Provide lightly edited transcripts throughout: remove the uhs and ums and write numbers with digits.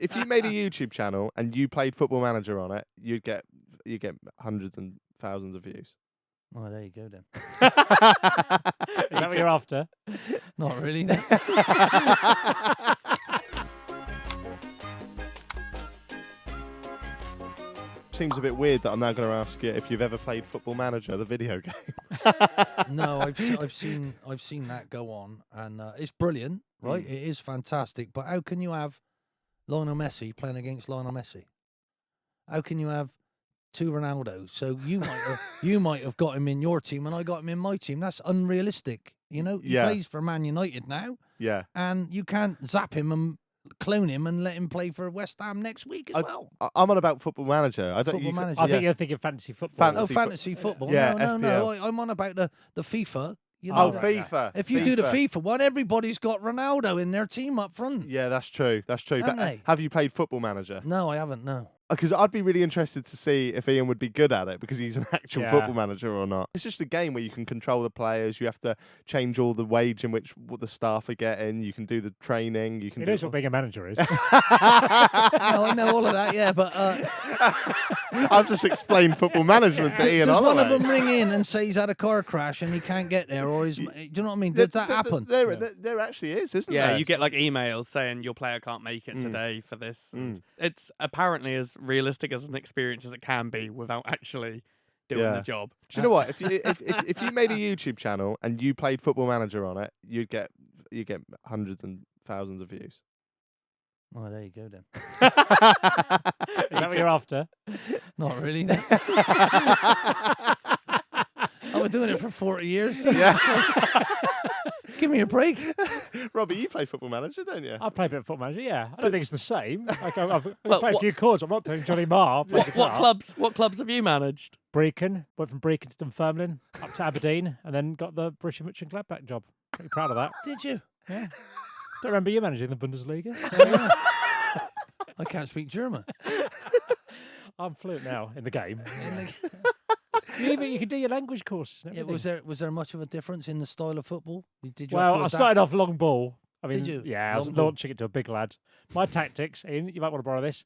if you made a YouTube channel and you played Football Manager on it, you'd get hundreds and thousands of views. Oh, there you go then. Is that what you're after? Not really. No. Seems a bit weird that I'm now going to ask you if you've ever played Football Manager, the video game. No, I've seen that go on, and it's brilliant, right? It is fantastic. But how can you have Lionel Messi playing against Lionel Messi? How can you have two Ronaldos? So you might have got him in your team, and I got him in my team. That's unrealistic. You know, he plays for Man United now. Yeah, and you can't zap him and clone him and let him play for West Ham next week as well. I'm on about Football Manager. I think you're thinking fantasy football. Fantasy football. Yeah, no. I'm on about the FIFA. You Oh, know, FIFA. If you do the FIFA one, everybody's got Ronaldo in their team up front. Yeah, that's true. But have you played Football Manager? No, I haven't. No. Because I'd be really interested to see if Ian would be good at it because he's an actual football manager or not. It's just a game where you can control the players. You have to change all the wage in which what the staff are getting. You can do the training. You can. It is what being a manager is. No, I know all of that. Yeah, but I've just explained football management to Ian Holloway. Does one of them ring in and say he's had a car crash and he can't get there, or do you know what I mean? Does that happen? There actually is, isn't there? Yeah, you get like emails saying your player can't make it today for this. It's apparently as realistic as an experience as it can be without actually doing the job. Do you know what? If you made a YouTube channel and you played Football Manager on it, you'd get hundreds and thousands of views. Oh, there you go then. Is that what you're after? Not really. No. I've been doing it for 40 years. Yeah. Give me a break. Robbie, you play Football Manager, don't you? I play a bit of Football Manager, yeah. I don't think it's the same. Like, I've played a few chords. I'm not doing Johnny Marr. What clubs have you managed? Brecon. Went from Brecon to Dunfermline, up to Aberdeen, and then got the Borussia Mönchengladbach job. Pretty proud of that. Did you? Yeah. Don't remember you managing the Bundesliga. I can't speak German. I'm fluent now in the game. You can do your language courses. Yeah, was there much of a difference in the style of football? Did you? Well, I started off long ball. I mean, did you? Yeah, I was launching it to a big lad. My tactics, Ian, you might want to borrow this.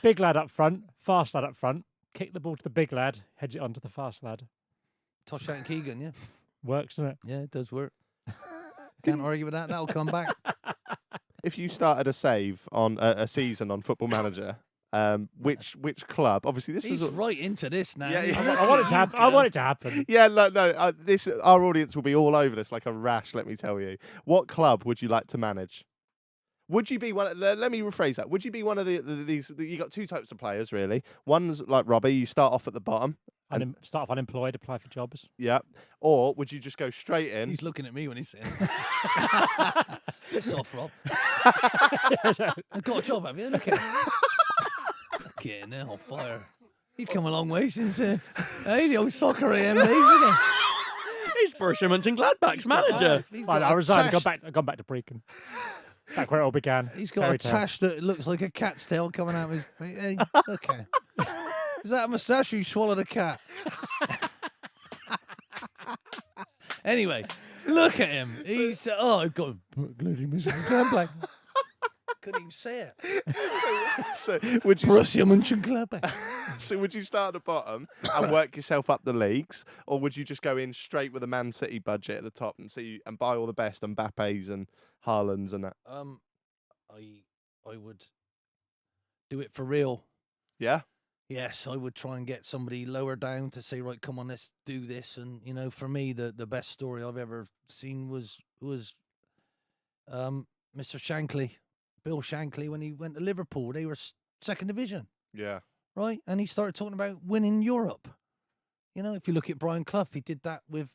Big lad up front, fast lad up front. Kick the ball to the big lad, heads it on to the fast lad. Tosh out and Keegan, yeah. Works, doesn't it? Yeah, it does work. Can't argue with that. That'll come back. If you started a save on a season on Football Manager, which club? Obviously, He's right into this now. Yeah. I want it to happen. I want it to happen. Yeah, no. Our audience will be all over this like a rash. Let me tell you. What club would you like to manage? Would you be one? Let me rephrase that. Would you be one of these? You got two types of players, really. One's like Robbie. You start off at the bottom. Start off unemployed, apply for jobs. Yeah. Or would you just go straight in? He's looking at me when he's saying piss off, Rob. I've got a job, have you? Look at it. Getting on fire. You've come a long way since the old soccer AM days, isn't He's Borussia Mönchengladbach's manager. I resigned. I've gone back to Brecon. Back where it all began. He's got a tash that looks like a cat's tail coming out of his face. Hey, okay. Is that a moustache or you swallowed a cat? Anyway, look at him. He's I've got including Mr. Black. Couldn't even say it. So would you Borussia Mönchengladbach. So would you start at the bottom and work yourself up the leagues, or would you just go in straight with a Man City budget at the top and buy all the best Mbappes and Haalands and that? I would do it for real. Yeah. Yes, I would try and get somebody lower down to say, right, come on, let's do this. And for me, the best story I've ever seen was Mr. Shankly, Bill Shankly, when he went to Liverpool. They were second division. Yeah. Right, and he started talking about winning Europe. If you look at Brian Clough, he did that with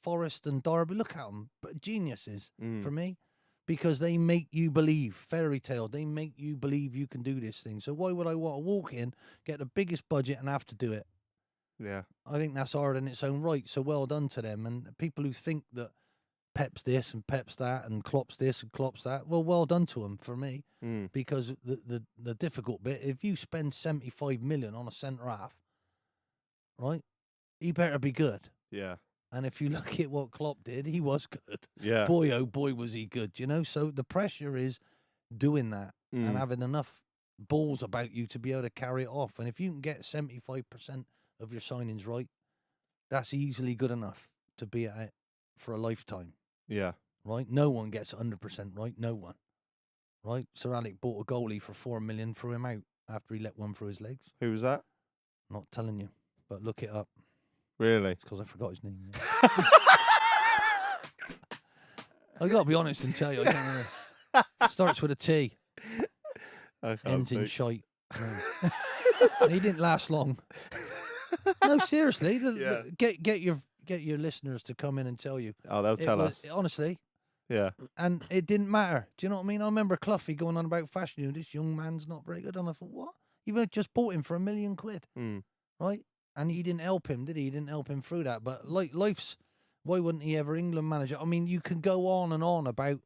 Forest and Derby. Look at them, but geniuses for me. Because they make you believe, fairy tale, they make you believe you can do this thing. So why would I want to walk in, get the biggest budget and have to do it? Yeah. I think that's hard in its own right. So well done to them. And people who think that Pep's this and Pep's that and Klopp's this and Klopp's that, well done to them for me. Because the difficult bit, if you spend 75 million on a centre half, right, he better be good. Yeah. And if you look at what Klopp did, he was good. Yeah. Boy, oh boy, was he good, So the pressure is doing that. and having enough balls about you to be able to carry it off. And if you can get 75% of your signings right, that's easily good enough to be at it for a lifetime. Yeah. Right? No one gets 100% right. No one. Right? Sir Alec bought a goalie for 4 million, threw him out after he let one through his legs. Who was that? Not telling you, but look it up. Really? It's because I forgot his name. Yeah. I got to be honest and tell you, I can't remember. Starts with a T. Ends in shite. No. He didn't last long. No, seriously. Get your listeners to come in and tell you. Oh, they'll tell us. Honestly. Yeah. And it didn't matter. Do you know what I mean? I remember Cloughie going on about fashion. You know, this young man's not very good. And I thought, what? You've just bought him for £1 million, right? And he didn't help him, did he? He didn't help him through that. But like life's, why wouldn't he ever England manager? I mean, you can go on and on about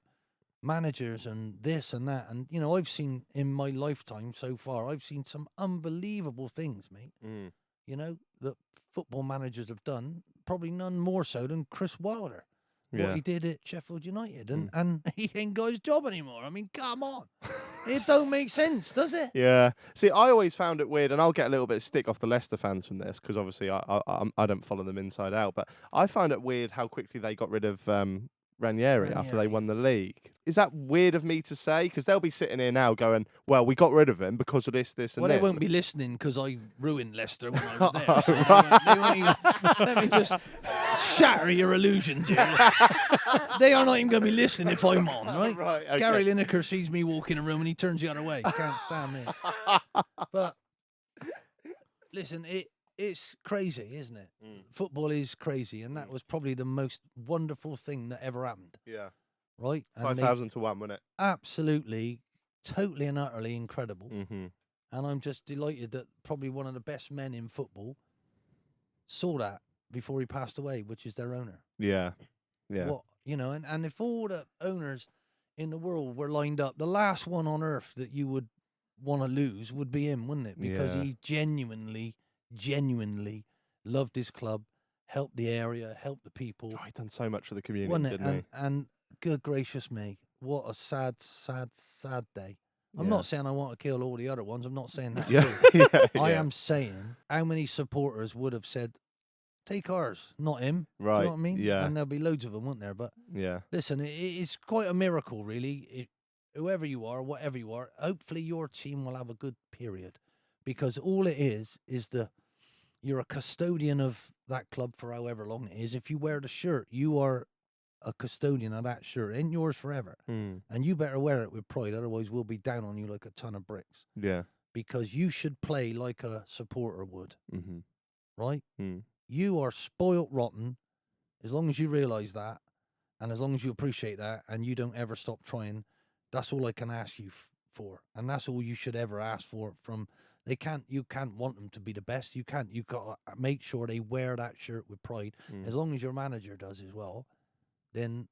managers and this and that. And, you know, I've seen in my lifetime so far, I've seen some unbelievable things, mate. You know, that football managers have done, probably none more so than Chris Wilder. What he did at Sheffield United. And he ain't got his job anymore. I mean, come on. It don't make sense, does it? Yeah. See, I always found it weird, and I'll get a little bit of stick off the Leicester fans from this, because obviously I don't follow them inside out, but I found it weird how quickly they got rid of Ranieri after they won the league. Is that weird of me to say? Because they'll be sitting here now going, well, we got rid of him because of this, and this. Well, they won't be listening because I ruined Leicester when I was there. So they won't even, let me just shatter your illusions. They are not even going to be listening if I'm on, right? Right, okay. Gary Lineker sees me walk in a room and he turns the other way. Can't stand me. But listen, it's crazy, isn't it? Football is crazy, and that was probably the most wonderful thing that ever happened. Yeah. Right? 5,000 to 1, wasn't it? Absolutely, totally and utterly incredible. Mm-hmm. And I'm just delighted that probably one of the best men in football saw that before he passed away, which is their owner. Yeah. Yeah. What, you know, and if all the owners in the world were lined up, the last one on earth that you would want to lose would be him, wouldn't it? Because he genuinely loved his club, helped the area, helped the people. Oh, he'd done so much for the community, Wasn't it? didn't he? And good gracious me, what a sad day. I'm not saying I want to kill all the other ones. I'm not saying that. I am saying how many supporters would have said, take ours, not him. Right. Do you know what I mean? Yeah. And there'll be loads of them, won't there? But listen, it's quite a miracle, really. Whoever you are, whatever you are, hopefully your team will have a good period. Because all it is you're a custodian of that club for however long it is. If you wear the shirt, you are a custodian of that shirt. It ain't yours forever. And you better wear it with pride, otherwise we'll be down on you like a ton of bricks. Yeah. Because you should play like a supporter would. Mm-hmm. Right? You are spoilt rotten, as long as you realise that, and as long as you appreciate that, and you don't ever stop trying. That's all I can ask you for. And that's all you should ever ask for from... You can't want them to be the best. You got to make sure they wear that shirt with pride. As long as your manager does as well, then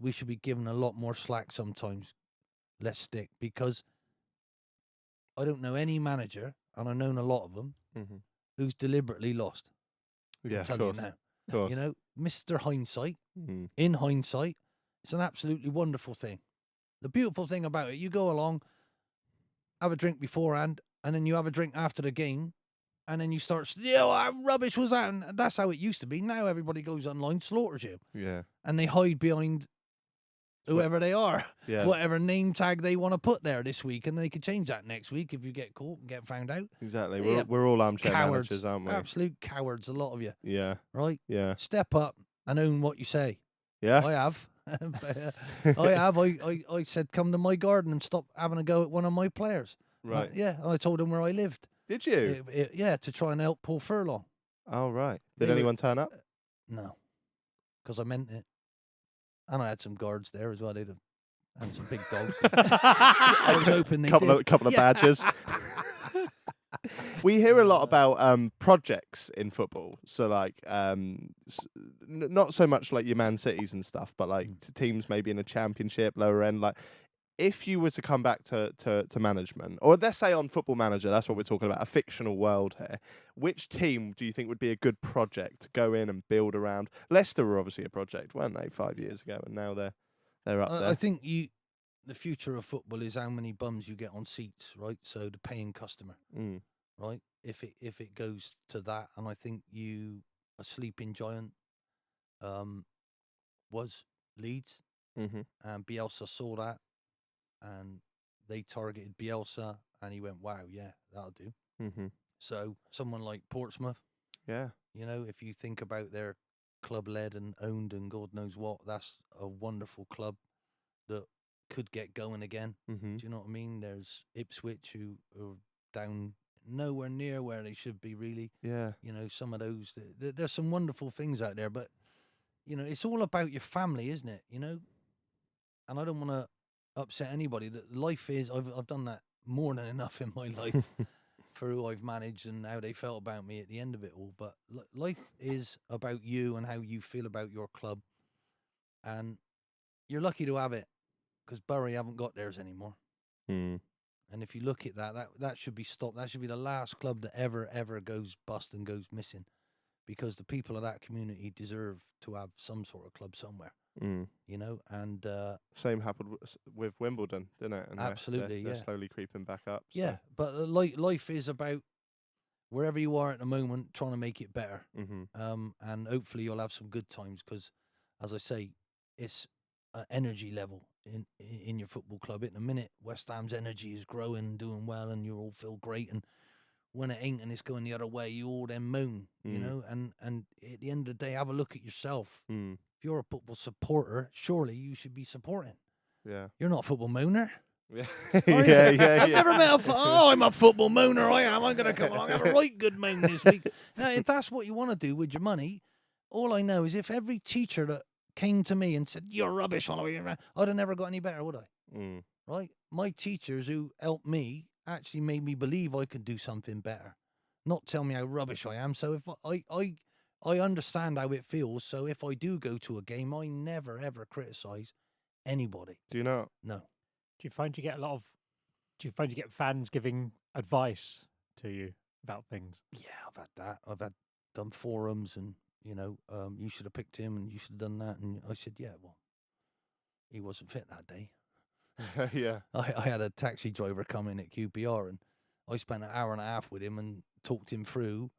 we should be given a lot more slack sometimes. Less stick, because I don't know any manager, and I've known a lot of them, who's deliberately lost. Yeah, I'm telling you now. Of course. You know, Mr. Hindsight, in hindsight, it's an absolutely wonderful thing. The beautiful thing about it, you go along, have a drink beforehand, and then you have a drink after the game, and then you start, how rubbish was that? And that's how it used to be. Now everybody goes online, slaughters you. Yeah. And they hide behind whoever they are, Yeah. whatever name tag they want to put there this week, and they can change that next week if you get caught and get found out. Exactly. Yeah. We're all armchair Cowards, managers, aren't we? absolute cowards, a lot of you. Yeah. Right? Yeah. Step up and own what you say. Yeah. I have. I have. I said, come to my garden and stop having a go at one of my players. Right. Yeah, and I told him where I lived. Did you? Yeah, to try and help Paul Furlong. Oh, right. Did They were- anyone turn up? No, because I meant it. And I had some guards there as well. They'd have had some big dogs. I was hoping they did. Couple of badges. We hear a lot about projects in football. So, like, not so much like your Man Cities and stuff, but like teams maybe in a championship, lower end. Like, if you were to come back to management, or let's say on Football Manager, that's what we're talking about, a fictional world here, which team do you think would be a good project to go in and build around? Leicester were obviously a project, weren't they, 5 years ago, and now they're up there. I think you the future of football is how many bums you get on seats, right? So the paying customer, right? If it goes to that, and I think a sleeping giant was Leeds, and Bielsa saw that, and they targeted Bielsa, and he went, "Wow, yeah, that'll do." So someone like Portsmouth, Yeah. you know, if you think about their club led and owned and God knows what, that's a wonderful club that could get going again. Do you know what I mean? There's Ipswich who are down nowhere near where they should be, really. Yeah. You know, some of those, there's some wonderful things out there, but, you know, it's all about your family, isn't it? You know, and I don't want to upset anybody. That life is, I've done that more than enough in my life for who I've managed and how they felt about me at the end of it all. But life is about you and how you feel about your club. And you're lucky to have it, because Bury haven't got theirs anymore. And if you look at that should be stopped. That should be the last club that ever goes bust and goes missing, because the people of that community deserve to have some sort of club somewhere. You know, and same happened with Wimbledon, didn't it? And absolutely, they're yeah, slowly creeping back up. Yeah, so. but life is about wherever you are at the moment, trying to make it better. And hopefully you'll have some good times, because, as I say, it's an energy level in your football club. At the minute, West Ham's energy is growing, doing well, and you all feel great. And when it ain't and it's going the other way, you all then moan, you know. And at the end of the day, have a look at yourself. If you're a football supporter, surely you should be supporting. Yeah. You're not a football moaner. Yeah. I've never met I'm a football moaner, I am. I'm going to come along and have a right good moan this week. Now, if that's what you want to do with your money, all I know is if every teacher that came to me and said, "You're rubbish, Holloway," I'd have never got any better, would I? Right? My teachers who helped me actually made me believe I could do something better, not tell me how rubbish I am. So if I understand how it feels, so if I do go to a game, I never, ever criticise anybody. Do you not? No. Do you find you get fans giving advice to you about things? Yeah, I've had that. I've done forums and, you know, you should have picked him and you should have done that. And I said, yeah, well, he wasn't fit that day. Yeah. I had a taxi driver come in at QPR and I spent an hour and a half with him and talked him through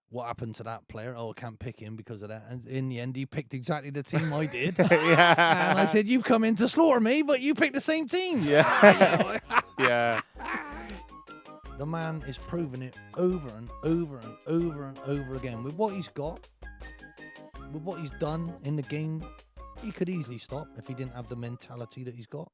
what happened to that player. Oh, I can't pick him because of that. And in the end, he picked exactly the team I did. Yeah. And I said, you come in to slaughter me, but you picked the same team. Yeah. Yeah. The man is proving it over and over and over and over again. With what he's got, with what he's done in the game, he could easily stop if he didn't have the mentality that he's got.